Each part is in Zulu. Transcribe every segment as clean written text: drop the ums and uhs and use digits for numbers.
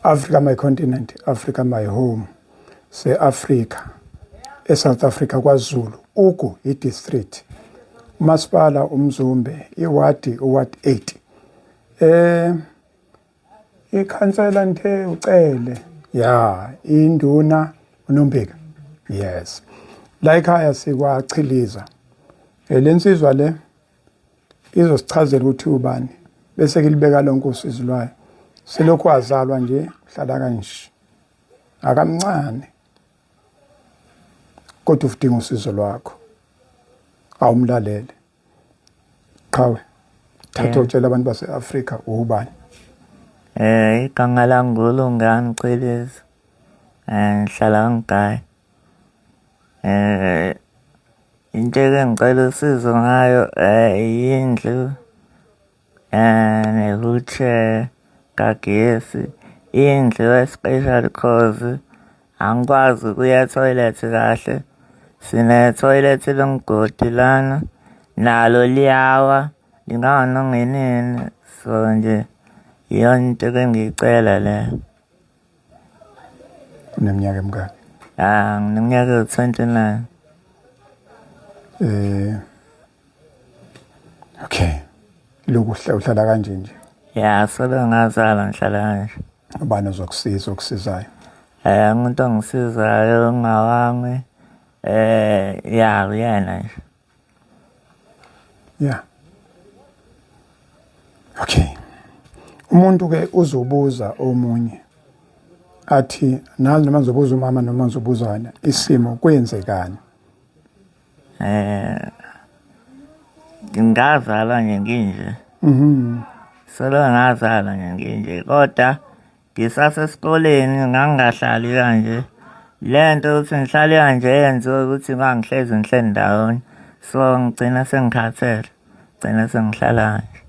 Africa my continent, Africa my home. Se-Africa, eSouth Africa kwaZulu, uku i-district. Umasipala uMzumbe, iwadi 8. Ikhansela nithe ucele. Ya, induna uNombeka. Yes. La ekhaya sikwachiliza. Lensizwa le izosichazela ukuthi ubani bese kilibeka lonke usizo lwayo. Selokhu wazalwa nje hlala kanje. Akamncane. Kodwa ufidinga usizo lwakho. Awumlalele. Qhawe. Thatha utshela abantu base-Afrika ubani. Igama lami nguLungani Cwelezi. Ngihlala ngiGayi. Into engicela usizo ngayo yindlu ne-wheelchair kagesi. Indlu especially cause angikwazi ukuya etoilet kahle. Sine-toilet lomgodi lana. Nalo liyawa. Linganongenini. So nje iyona into engicela le. Uneminyaka emingaki? Ngineminyaka 29. Okay. Lokhu uhlala kanje nje. Ya, solo ngazala ngihlala kanje. Ubani ozokusiza okusizayo? Umuntu ongisizayo ngawami ya uyena nje. Yeah. Okay. Umuntu ke uzobuza omunye athi nazi noma ngizobuza umama noma ngizobuza wena isimo kwenzekani? Ngazala nje nginje. Solo ngazala nje nginje kodwa ngisasesikoleni ngangahlali kanje. Lento ukuthi ngihlale kanje yenze ukuthi ngangihlezi ngihleli ndawonye. So ngicina sengikhathele. Ngicina sengihlala kanje.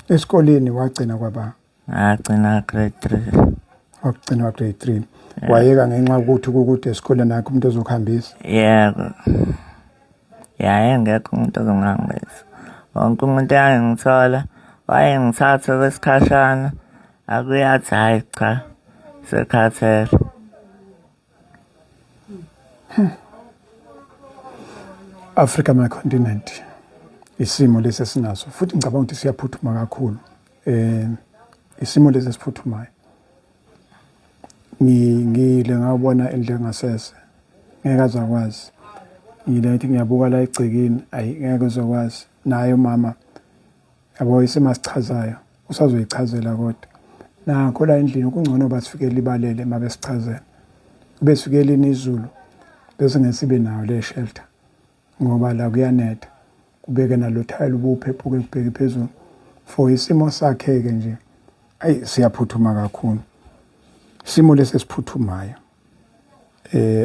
Esikoleni wagcina kwaba? Ngagcina grade 3. Wagcina grade 3. Wayeka ngenxa ukuthi ukuthi esikoleni nakho umuntu ozokuhambisa? Yebo. Ya engekho umuntu ozongihambisa. Wonke umuntu ayangithola wayengithatha kwesikhashana akuyathi hayi cha sekhathele. Africa my continent. Isimo lesi esinaso futhi ngicabanga ukuthi siyaphuthuma kakhulu. Isimo lesi esiphuthumayo. Ngile ngabona endle ngasese. Ngeke azakwazi. Ngile ngithi ngiyabuka la egcekeni ngeke uzokwazi. Naye mama yabo isimo sichazayo usazoyichazela kodwa. Nakho la endlini kungcono basifikele ibalele mabesichazela. Besifikele inizulu bese ngesibe nayo le shelter. Ngoba la kuyanetha. Kubeke nalo thayile ubuphephuke kubheke phezulu. For isimo sakhe ke nje siyaphuthuma kakhulu. Isimo lesi siphuthumayo.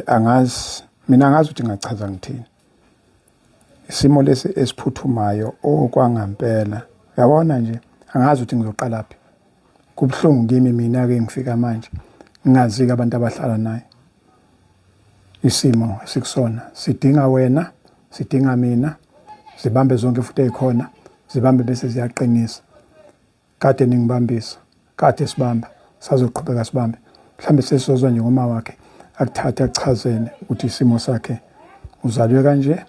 Angazi mina ngazi ukuthi ngachaza ngithini. Isimo lesi esiphuthumayo okwangampela. Yabona nje angazi ukuthi ngizoqala phi. Kubhlungu kimi mina ke ngifika manje ngingazi abantu abahlala naye. Isimo sikusona sidinga wena, sidinga mina. Zibambe zonke futhi ezikhona, zibambe bese ziyaqinisa. Kade ningibambisa, kade sibamba, sazoqhubeka sibambe. Mhlambe sesizozwa nje ngoma wakhe akuthatha achazene ukuthi isimo sakhe uzalwe kanje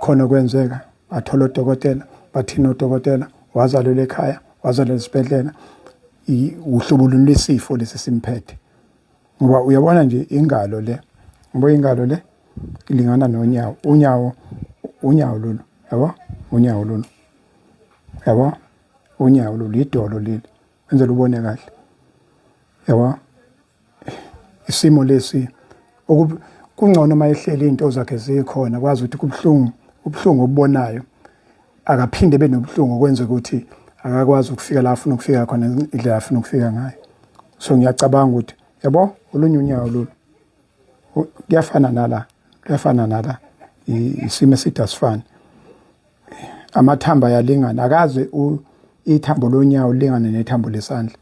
khona kwenzeka athola udokotela bathina udokotela wazalelwa ekhaya wazalelwa esibhedlela uhlobo lwesifo lesi simphethe ngoba uyabona nje ingalo le ngoba ingalo le ilingana nonyawo unyawo lolu yabo unyawo lolu yabo unyawo lolu idolo leli wenzela ubone kahle yabo isimo lesi kungcono mayehleli into zakhe zikhona kwazi ukuthi kubhlungu obubonayo akaphinde benobuhlungu kwenza ukuthi akakwazi ukufika la afuna ukufika khona indlela afuna ukufika ngayo. So ngiyacabanga ukuthi yabo olunye unyawo lolu kuyafana nala isimo esithi asifani. Amathamba ayalingana akaze ithambo lonyawo lingane nethambo lesandla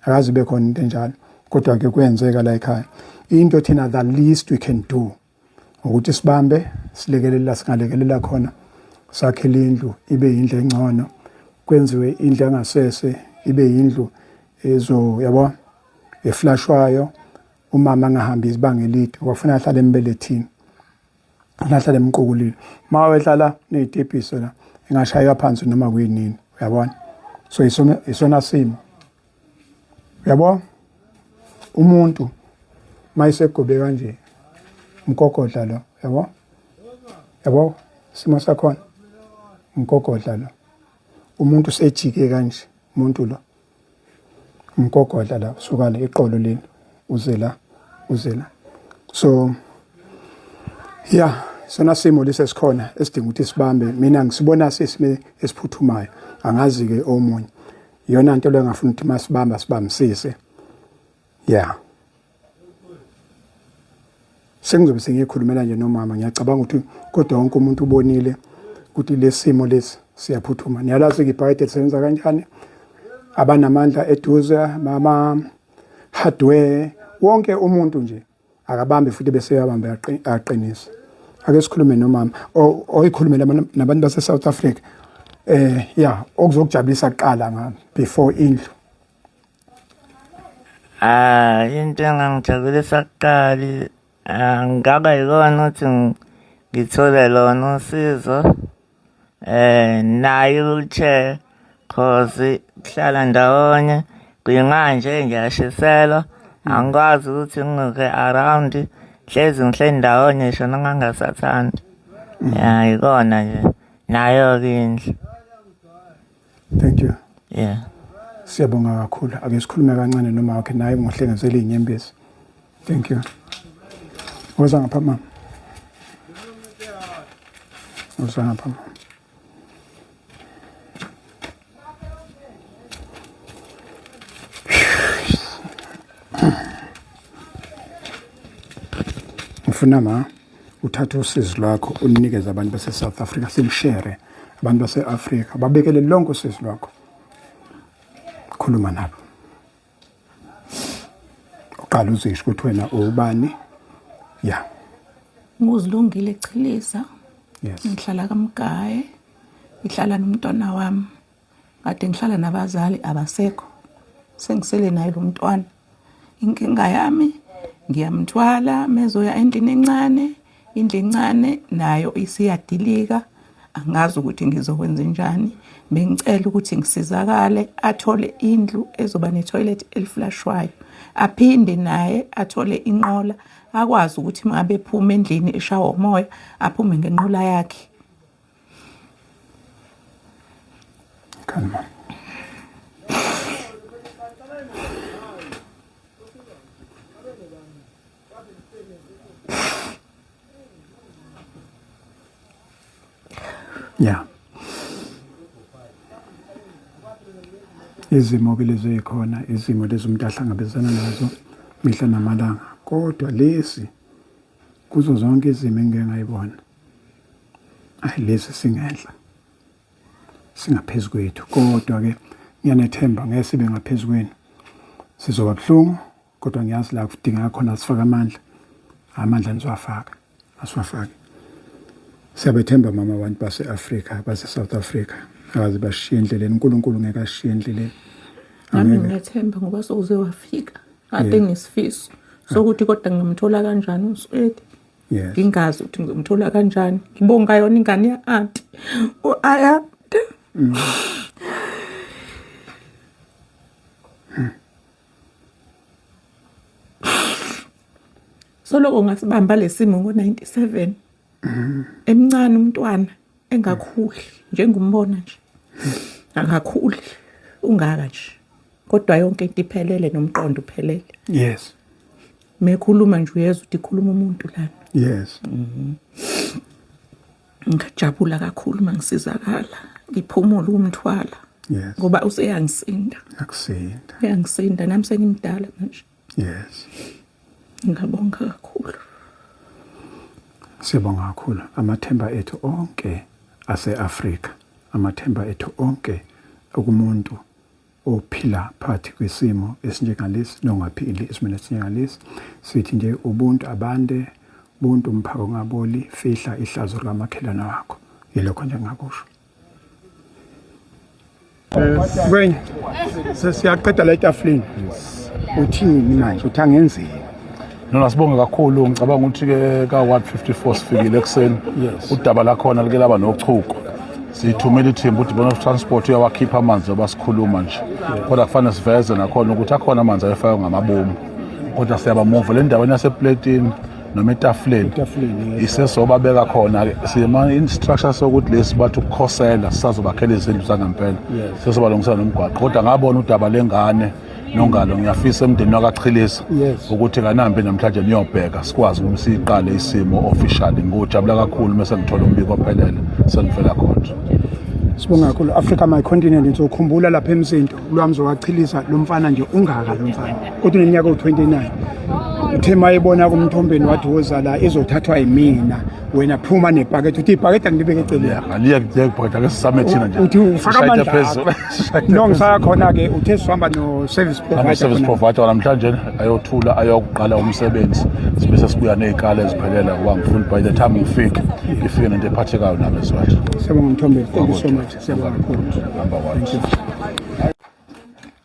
akaze bekhona into enjalo kodwa ke kwenzeka la ekhaya into thina the least we can do ukuthi sibambe silekelela khona sakhele indlu ibe indlu engcono kwenziwe indlu engasese ibe yindlu yabo eflashwayo umama angahambi izibanga elide wafuna ahlale embelethini ahlale emqokulile mawehlala nezitebhiso la engashaywa phansi noma kuyinini uyabona so isona simo uyabona umuntu mayisegobe kanje umgogodla lo yabo simo sakhona umgogodla lo umuntu sejike kanje umuntu lo umgogodla la suka la iqolo leni uze la so yeah sona simo lesesikhona esidinga ukuthi sibambe mina ngisibona sesime esiphuthumayo angazi ke omunye iyona into le ngafuna ukuthi masibamba sibambisise yeah sengizobe sengikhulumela nje nomama ngiyacabanga ukuthi kodwa wonke umuntu ubonile ukuthi lesimo lesi siyaphuthuma niyalazi ibhayede lisebenza kanjani abanamandla eduze mama hardware wonke umuntu nje akabambe futhi bese yabamba aqinisa ake sikhulume nomama oyikhulume nabantu base South Africa yeah okuzokujabulisa kuqala ngami before indlu into engangijabulisa kuqala ngaba yikona ukuthi ngithole lona usizo nayo wheelchair cause kuhlala ndawonye kuyimanje ngiyashiselwa angikwazi ukuthi ngike around hlezi ngihleli ndawonye ngisho nangangasathandi yikona nje nayo-ke indlu. Thank you. Yeah. Siyabonga kakhulu ake sikhulume kancane noma wakhe naye ngohlengezela inyembezi. Thank you. Woza ngapha mama. Woza ngapha mama. Ngifuna uthatha usizo lwakho unikeze abantu base South Africa simshare abantu base Africa babekele lonke usizo lwakho khuluma nabo uqala uzisho ukuthi wena ubani ya nguzilungile Chilisa yes ngihlala kaMgaye ngihlala nomntwana wami kade ngihlala nabazali abasekho sengisele naye lo mntwana inkinga yami ngiyamthwala mezoya endlini encane indlu encane nayo isiyadilika angazi ukuthi ngizokwenza njani bengicela ukuthi ngisizakale athole indlu ezoba netoilet eliflashwayo aphinde naye athole inqola akwazi ukuthi mangabe ephuma endlini eshawa umoya aphume ngenqola yakhe. Kalma. Yeah. Izimo bilezi ikhona izimo lezi umuntu ahlangabezana nazo mihla namalanga kodwa lesi kuzo zonke izimo engeke ngayibona lesi singenhla singaphezulu kwethu kodwa ke ngiyanethemba ngeke sibe ngaphezulu kwenu sizoba buhlungu kodwa ngiyazi la kudingeka khona sifaka amandla nizowafaka asiwafake. Siyabethemba mama abantu base Africa base South Africa akazi bashiye endleleni uNkulunkulu ngeke ashiye endleleni. Nami ngiyethemba ngoba sokuze wafika ade nesifiso sokuthi kodwa ngingamthola kanjani uSweti. Yes. Ngingazi ukuthi ngizomthola kanjani ngibonga yona ingane ya auntie uAya. Solo ngasibamba lesimo ngo97 emncane umntwana engakhuli njengombona nje akakhuli ungaka nje kodwa yonke into iphelele nomqondo uphelele. Yes. Mekhuluma nje uyezwa ukuthi ikhuluma umuntu lana. Yes. Ngijabula kakhulu mangisizakala ngiphumula umthwala. Yes. Ngoba useyangisinda. Akusinda. Uyangisinda nami sengimdala manje. Yes. Ngabonga kakhulu. Siyabonga kakhulu amathemba ethu onke ase-Afrika amathemba ethu onke okumuntu ophila phakathi kwesimo esinjengalesi nongaphili esimene esinjengalesi sithi nje ubuntu abande ubuntu umphako ungaboli fihla ihlazo likamakhelwane wakho yilokho nje ngakusho. Kwenye siyaqeda la etafuleni uthini manje uthi angenzeki Nona sibonge kakhulu ngicabanga ukuthi ke ka Ward 54 sifikile ekseni udaba la khona like laba nochuko sithumela ithimba uDepartment of Transport uyawakhipha amanzi obasikhuluma nje kodwa kufanele siveze nakhona ukuthi akhona amanzi ayefakwe ngamabomu kodwa siyabamova le ndaweni yaseplatini noma etafuleni isesobabeka khona ke sima instruction sokuthi lesi bathu ukukhosela sisazobakhela izindlu zangempela sesobalungisana nomgwaqo kodwa ngabona udaba lengane nongalo ngiyafisa emndeni wakachilisa ukuthi kanambe namhlanje niyobheka sikwazi ukuthi siqale isimo officially ngojabula kakhulu mase ngithola umbiko ophelele senifela khona sibonga kakhulu Africa My Continent ngizokhumbula lapha eMzinto lwami zowachilisa lo mfana nje ungaka lo mfana kodwa uneminyaka u29 uthe mayebona kumthombeni wathi woza la izothathwa yimina wena phuma nebhakethe uthi ibhakethe angibeke eceleni aliya kubhakethe ake sisamethina nje uthi ufaka amandla no ngisaya khona ke uthe sihamba no service provider service provider namhlanje ayothula ayokuqala umsebenzi sibese sibuya nezikhala eziphelela ngoba ngifuna by the time ngifike nento ephathekayo nami esiwathi siyabonga Mthombe thank you so much siyabonga kakhulu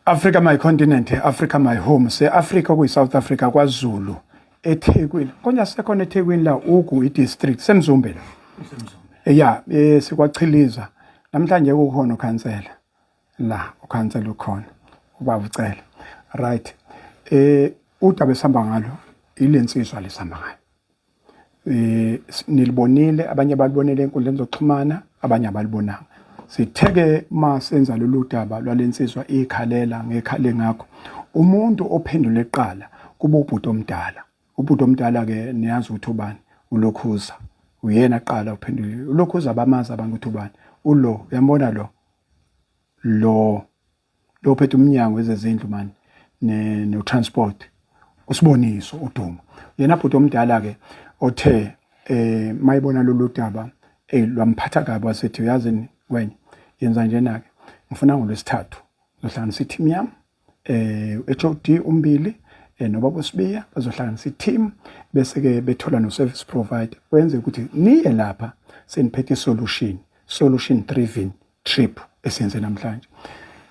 Africa My Continent, Africa My Home. Se-Africa kuyi-South Africa kwaZulu eThekwini. Konya sekhona eThekwini la ugu i-district semzumbe la. Yeah, sikwachiliza. Namhlanje kukhona ukhansela. La, ukhansela ukhona. Ubaba ucela. Right. Udaba esihamba ngalo ilensizwa lesihamba ngayo. Nilibonile, abanye balibonile enkundleni zokuxhumana, abanye abalibonanga. Sitheke masenza lolu daba lwalensizwa ikhalela ngekhale ngakho umuntu ophendula eqala kuba ubhuti omdala ke niyazi ukuthi ubani uLokhuza uyena aqala uphendule uLokhuza abamazi abantu ukuthi ubani ulo uyambona lo ophethe umnyango wezezindlu man no transport usiboniso uDuma yena bhuti omdala ke othe mayibona lolu daba lwamphatha kabi wasethi uyazini wena yenza njena ke ngifuna ngolwesithathu zohlanganisa i-team yami HOD umbili nobaba uSibiya bazohlanganisa i-team bese ke bethola no service provider kwenze ukuthi niye lapha seniphethe solution driven trip esenze namhlanje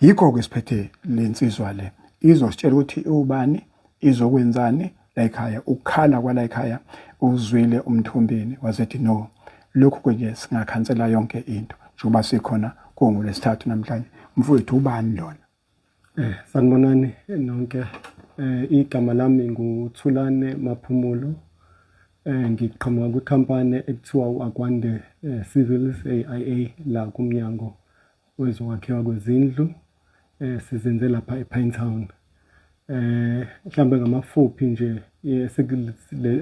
yikho ke siphethe lensizwa le izositshela ukuthi ubani izokwenzani la ekhaya ukukhala kwala ekhaya uzwile umthombeni wasethi no lokhu nje singakhansela yonke into njengoba sikhona kungolesithathu namhlanje mfowethu ubani lona sanibonani nonke igama lami nguThulane Maphumulo ngiqhamuka kwikhampani ekuthiwa uAkwande Civils AIA la kumnyango wezokwakhiwa kwezindlu sizenze lapha ePinetown mhlambe ngamafuphi nje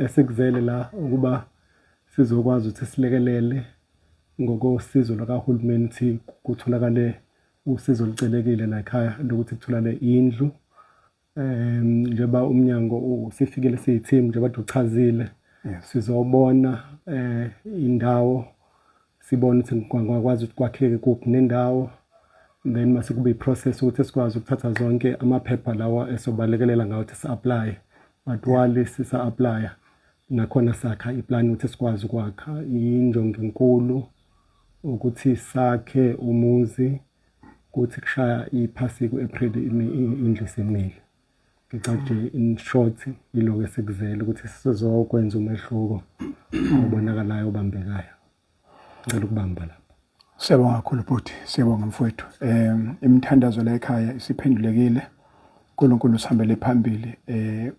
esekuzele la ukuba sizokwazi ukuthi silekelele ngokosizo lakahulumeni ukuthi kutholakale usizo licelekile la ekhaya lokuthi kutholakale indlu njengoba umnyango usifikele siyiteam njengoba duchazile sizobona indawo sibone ukuthi kwakwazi ukuthi kwakheke kuphi nendawo then mase kube iprocess ukuthi sikwazi ukuthatha zonke amaphepha lawa esobalekelela ngawo ukuthi si-apply batwali sisa-apply nakhona sakha iplan ukuthi sikwazi ukwakha injongo enkulu ukuthi sakhe umuzi kuthi kushaya iphasi ku-April indlu isemile ngicathi in short yiloko esekuzele ukuthi sizokwenza umehluko obonakalayo obambekayo ngicela ukubamba lapha siyabonga kakhulu bhuti siyabonga mfowethu imithandazo la ekhaya isiphendulekile uNkulunkulu usihambele phambili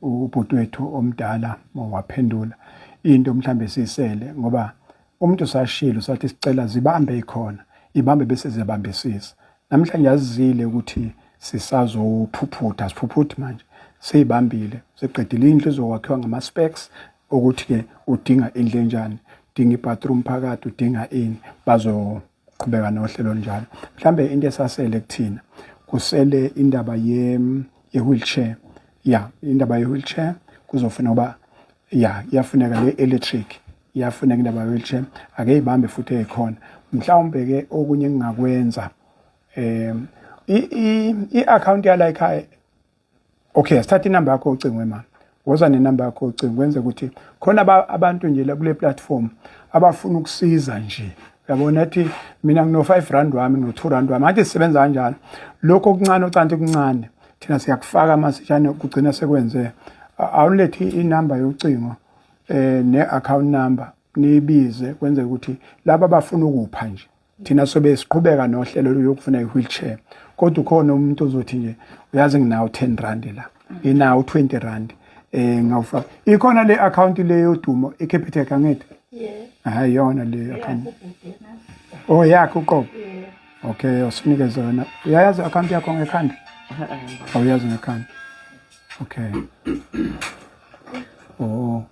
ubhuti wethu omdala waphendula into mhlambe sisele ngoba umuntu usashilo sathi sicela zibambe ikhona ibambe bese zibambisisa namhlanje yazizile ukuthi sisazophuphuta siphuphuthi manje seyibambile seqedile indlu ezokwakhiwa ngama specs ukuthi ke udinga indlu enjani udinga ibathroom phakathi udinga ini bazoqhubeka nohlelo njalo mhlambe into esasele kuthina kusele indaba ye-wheelchair indaba ye-wheelchair kuzofuna uba iyafuneka le-electric iyafuneka indaba ye-wheelchair ake ibambe futhi ekhona mhlawumbe ke okunye engingakwenza i-account yala ekhaya okay sithatha inamba yakho ocingwe mama woza nenamba yakho ocingwe kwenze ukuthi khona abantu nje la kule platform abafuna ukusiza nje yabona ethi mina ngino-5 wami ngino-2 wami ngathi sisebenza kanjalo lokho okuncane ocanti kuncane thina siyakufaka masishane kugcina sekwenze awulethi inamba yocingo ne-account number niyibize kwenze ukuthi laba abafuna ukupha nje thina sobe siqhubeka nohlelo lokufuna i-wheelchair kodwa ukhona umuntu ozothi nje uyazi nginawo 10 rand la inawo 20 rand ngawufaka ikhona le account le yodumo iCapitec angithi hayi yona le account oh yakho uqobo okay usinikeze yona uyayazi account yakho ngekhanda awuyazi ngekhanda okay oh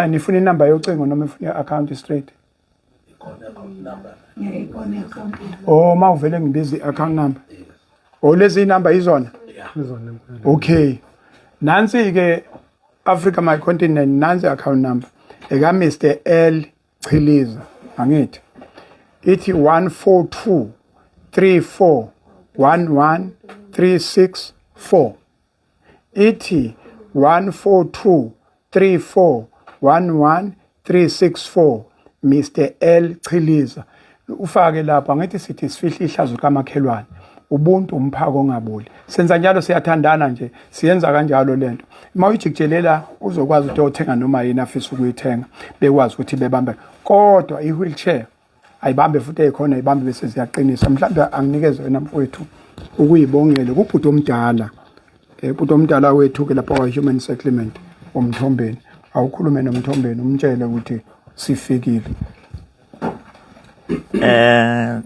nifuna inamba yocingo noma ifuna i-account straight oh mawuvele ngibiza i-account number oh lezi inamba izona okay nansi ke Africa My Continent nansi account number eka Mr L Chiliza angithi ithi 142341136 ithi 142341136 Mr L Chiliza ufake lapha ngithi sithi sifihla ihlazo kamakhelwane ubuntu umphako ongaboli senza njalo siyathandana nje siyenza kanjalo lento mawujikijelela uzokwazi ukuthi uthenga noma yini afisa ukuyithenga bekwazi ukuthi bebambe kodwa i-wheelchair ayibambe futhi ekhona ayibambe bese ziyaqinisa mhlawumbe anginikeze wena mfowethu ukuyibongela kubhuti omdala ubhuti omdala wethu ke lapha kwa-Human Settlement umthombeni awukhulume nomthombeni umtshele ukuthi sifikile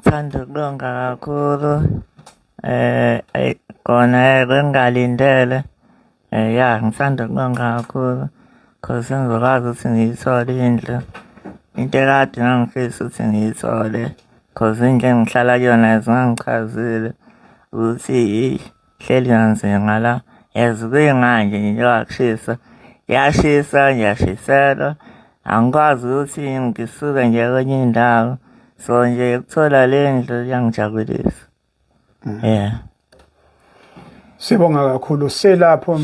thanda ukulonga kakhulu kona bengalindele ya ngithanda ukulonga kakhulu cause ngizokwazi ukuthi ngiyithole indlu into ekade ngangifisa ukuthi ngiyithole cause indlu engihlala kuyona zingangichazile ukuthi hleli kanzima la yazi kuyinganje njengoba kushisa yashisa ngiyashiselwa angikwazi ukuthi ngisuke nje kwenye indawo so nje ukuthola le ndlu yangijabulisa sibonga kakhulu selapho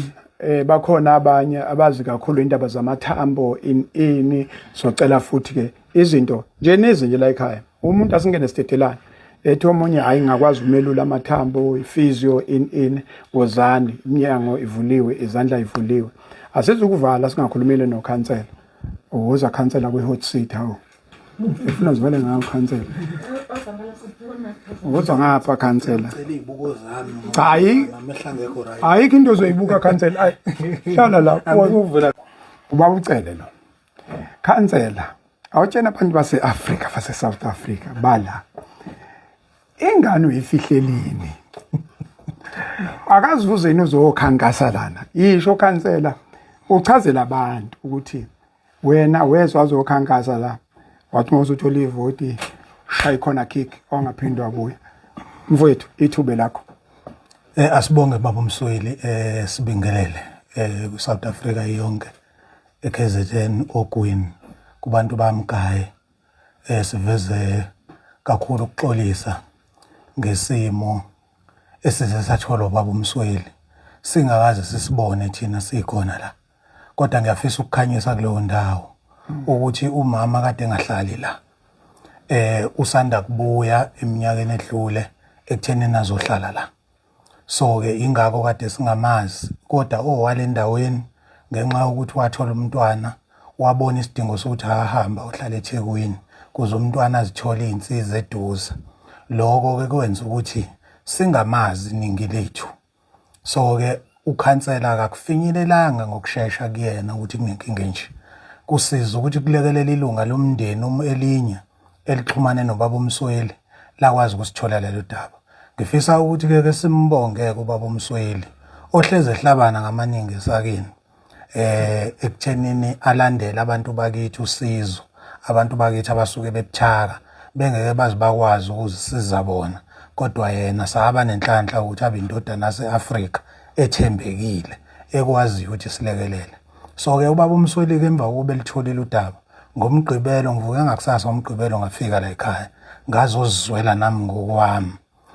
bakhona abanye abazi kakhulu indaba zamathambo ini socela futhi ke izinto nje nezinje la ekhaya umuntu asingene sitetelana ethi omunye hayi ngakwazi ukumelula amathambo ifizio in wozani iminyango ivuliwe izandla ivuliwe asizukuvala singakhulumile nokhansela uza khansela kwi-hot seat hawo ifuna zivele ngayo khansela uza ngapha khansela hayi ayikho into ozoyibuka khansela hayi hlala la ubaba ucele lo khansela awutshena abantu base-Afrika base-South Africa bala ingane uyifihlelini akazivuze yini uzokhankasa lana yisho khansela uchazela abantu ukuthi wena wezwa azokhankasa la wathi mawuzothola ivoti shayi khona kick ongaphindwa abuya mfowethu ithube lakho asibonge baba Msweli sibingelele ku-South Africa yonke eKZN ogwini kubantu bamgaye siveze kakhulu ukuxolisa ngesimo esizesathola baba Msweli singakaze sisibone thina sikhona la kodwa ngiyafisa ukukhanyisa kuleyo ndawo ukuthi umama kade engahlali la usanda kubuya eminyakeni edlule ekuthenini azohlala la so ke ingakho kade singamazi kodwa owale endaweni ngenxa yokuthi wathola umntwana wabona isidingo sokuthi ahamba uhlala eThekwini kuze umntwana azithole izinsiza eduze lokho ke kwenza ukuthi singamazi iningi lethu so ke ukhansela akakufinyelelanga ngokusheshsha kuyena ukuthi kunenkinga nje kusiza ukuthi kulekelela ilunga lomndeni elinye elixhumane nobaba Msweli lakwazi ukusithola lelo daba ngifisa ukuthi ke simbonge kubaba Msweli ohleze ehlabana ngamaningi sakini ekuthenini alandela abantu bakithi usizo abantu bakithi abasuke bebuthaka bengeke bazi bakwazi ukuzisiza bona kodwa yena sahaba nenhlanhla ukuthi abe indodana yase-Afrika ethembekile ekwazi ukuthi silekelele so ke ubaba Msweli ke emva kokuba elitholile udaba ngomgqibelo ngivuke ngakusasa ngomgqibelo ngafika la ekhaya ngazozizwela nami ngokwami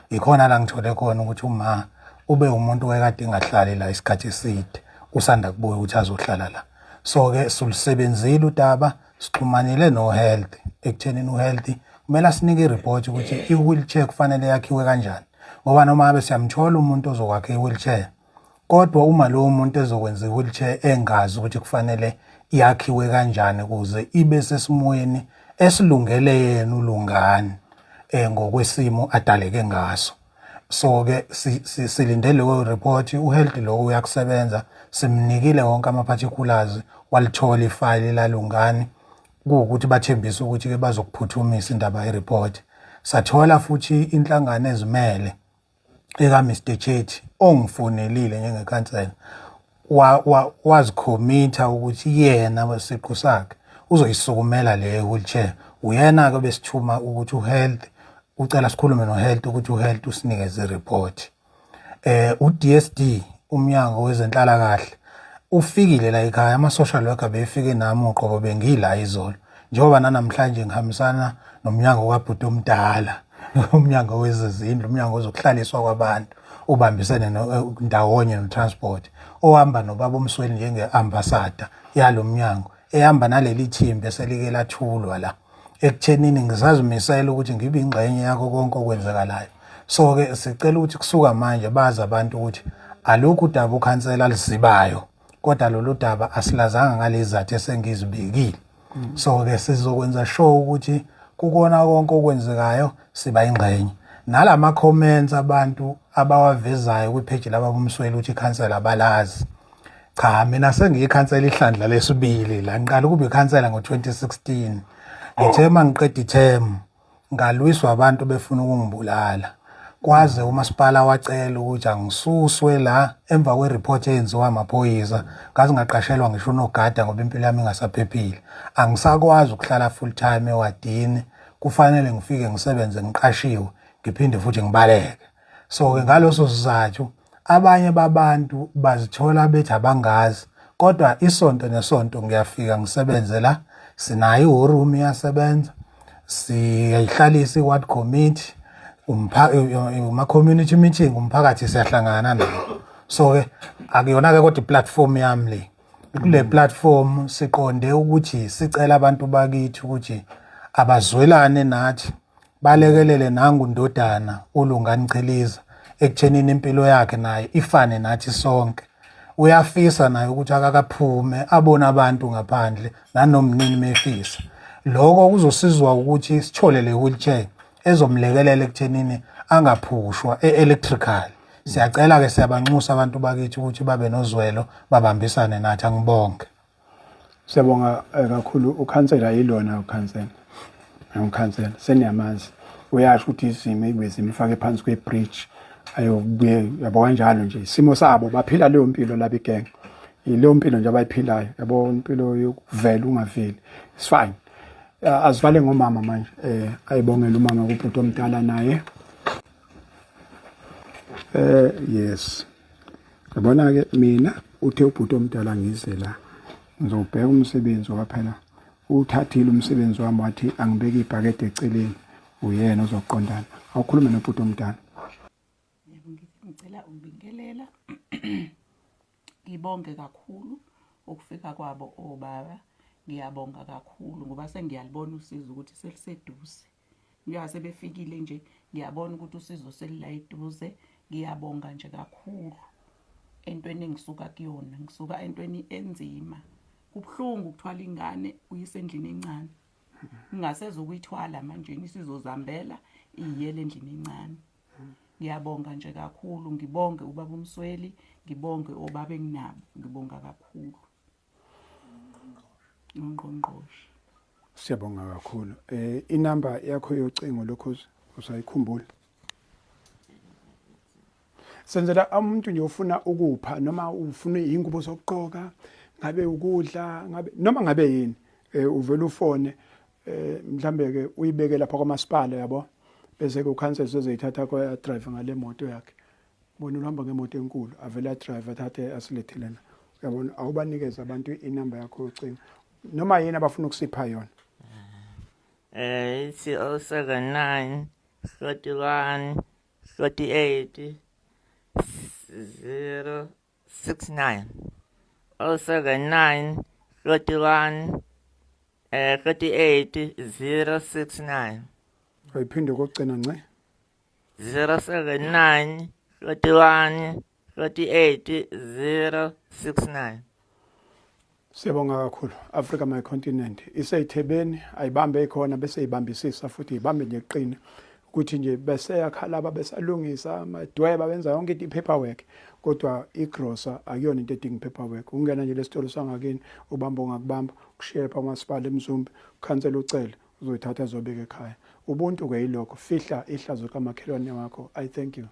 ikhona la ngithole khona ukuthi uma ube umuntu ekade engahlali la isikhathi eside usanda kubuya ukuthi azohlala la so ke silusebenzile udaba sixhumanele no health ekuthenini uhealth kumele asinike ireport ukuthi i-wheelchair kufanele yakhiwe kanjani, ngoba noma ngabe siyamthola umuntu ozokwakha i-wheelchair, kodwa uma lowo muntu ezokwenza i-wheelchair engazi ukuthi kufanele yakhiwe kanjani ukuze ibe sesimweni esilungele yena ulungani ngokwesimo adaleke ngaso. So-ke silindele leyo report, uHealth lo uyakusebenza, simnikile wonke ama-particulars, walithola ifayili lalungani, kuwukuthi bathembise ukuthi-ke bazokuphuthumisa indaba yereport. Sathola futhi inhlangano ezimele eka-Mr. Chetty ongifonelile njengekhansela, wazikhomitha ukuthi yena siqu sakhe uzoyisukumela le wheelchair. Uyena-ke besithuma ukuthi uHealth ucela sikhulume noHealth ukuthi uHealth usinikeze ireport. U-DSD umnyango wezenhlalakahle ufikile la ekhaya, ama-social worker befike nami uqobo bengila izolo, njengoba nanamhlanje ngihambisana nomnyango kabhuti omdala umnyango wezezindlu, umnyango ozokuhlaliswa kwabantu, ubambisene ndawonye no-transport, ohamba nobaba uMsweli njenge-ambassador yalo mnyango, ehamba naleli thimba eselike lathulwa la ekuthenini ngisazimisela ukuthi ngibe ingxenye yakho konke okwenzakalayo. So-ke sicela ukuthi kusuka manje bazi abantu ukuthi alukho udaba ukhansela alizibayo, kodwa lolu daba asilazanga ngalezathu esengizibekile. So-ke sizokwenza sure ukuthi kukona konke okwenzekayo siba ingxenye. Nalama comments abantu abawavezayo kwipage laba bomsweli ukuthi ikhansela abalazi. Cha, mina sengiyikhansela ihlandla lesibili la, ngiqala ukuba ikhansela ngo-2016. Ngithe mangiqeda ithemu ngalwiswa abantu befuna ukungibulala, kwaze umasipala wacela ukuthi angisuswe la emva kwereport eyenziwa amaphoyisa, ngaze ngaqashelwa ngisho unogada ngoba impilo yami ingasaphephile. Angisakwazi ukuhlala full time ewadini, kufanele ngifike ngisebenze ngiqashiwe ngiphinde futhi ngibaleke. So-ke ngaloso sizathu abanye babantu bazithola bethi abangazi, kodwa isonto nesonto ngiyafika ngisebenze la. Sinayo iworoom iyasebenza, siyayihlalisa i-ward committee, uma-community meeting, umphakathi siyahlangana nawo. So-ke akuyona-ke kodwa i-platform yami le. Kule platform siqonde ukuthi sicela abantu bakithi ukuthi abazwelane nathi, balekelele nangundodana uLungani Chiliza ekuthenini impilo yakhe naye ifane nathi sonke. Uyafisa naye ukuthi akakaphume abone abantu ngaphandle nanomnini mefisa. Lokho kuzosizwa ukuthi sithole le wheelchair ezomlekelela ekuthenini angaphushwa electrical. Siyacela-ke siyabanxusa abantu bakithi ukuthi babe nozwelo, babambisane nathi. Angibonge. Siyabonga kakhulu ukhansela yilona ukhansela. Ukhansela seniyamazi. Uyasho ukuthi izimo ibezimfake phansi kwe-bridge. Ayobuye yabo kanjalo nje isimo sabo baphila leyo mpilo laba igenge, ileyo mpilo nje abayiphilayo, yabo impilo yokuvela ungaveli. It's fine. Asivale ngomama manje, ayibongela umama kubhuti omdala naye. Yes, yabona-ke mina uthe ubhuti omdala ngize la ngizobheka umsebenzi waphela, uthathile umsebenzi wami wathi angibeke ibhakede eceleni, uyena ozoqondana. Awukhulume nobhuti omdala. Ngicela ukubingelela. Ngibonge kakhulu ukufika kwabo obaba. Ngiyabonga kakhulu ngoba sengiyalibona usizo ukuthi seliseduze. Njengoba sebefikile nje ngiyabona ukuthi usizo selila eduze. Ngiyabonga nje kakhulu entweni engisuka kuyona. Ngisuka entweni enzima. Kubuhlungu ukuthwala ingane uyise endlini encane. Ngingaseze ukuyithwala manje isizozambela iyele endlini encane. Ngiyabonga nje kakhulu, ngibonge ubaba uMsweli, ngibonge obaba enginabo, ngibonga kakhulu. Ungqongqoshe. Siyabonga kakhulu. Inamba yakho yocingo lokho usayikhumbula? Senzela umuntu nje ufuna ukupha noma ufuna ingubo zokugqoka, ngabe ukudla, ngabe noma ngabe yini, uvela ufone mhlambe ke uyibeke lapha kwamasipala yabo. Bese ke ukhansela sozoyithatha kwa driver ngale moto yakhe. Bona uhamba ngemoto enkulu, avela driver athathe asilethele na. Uyabona awubanikeza abantu inamba yakho yocingo. Noma yini abafuna ukusipha yona. It's 079 31 38 069. 079 31 38 069. Sibayiphinde kokugcina ngce. 079 41 48 069. Siyabonga kakhulu. Africa My Continent iseyithebeni ayibambe ekhona bese ibambisisa futhi ibambe nje iqine ukuthi nje bese yakhalaba besalungisa amadweba benza yonke into ipaperwork kodwa igrosa akuyona into edinga ipaperwork. Ungena nje lesitolo sangakini ubamba ongakubamba kushiye pha umasipala eMzumbe ukhansela ucele uzoyithatha ezobeka ekhaya. Ubuntu ke yilokho fihla ihlazo kamakhelwane wakho. I thank you.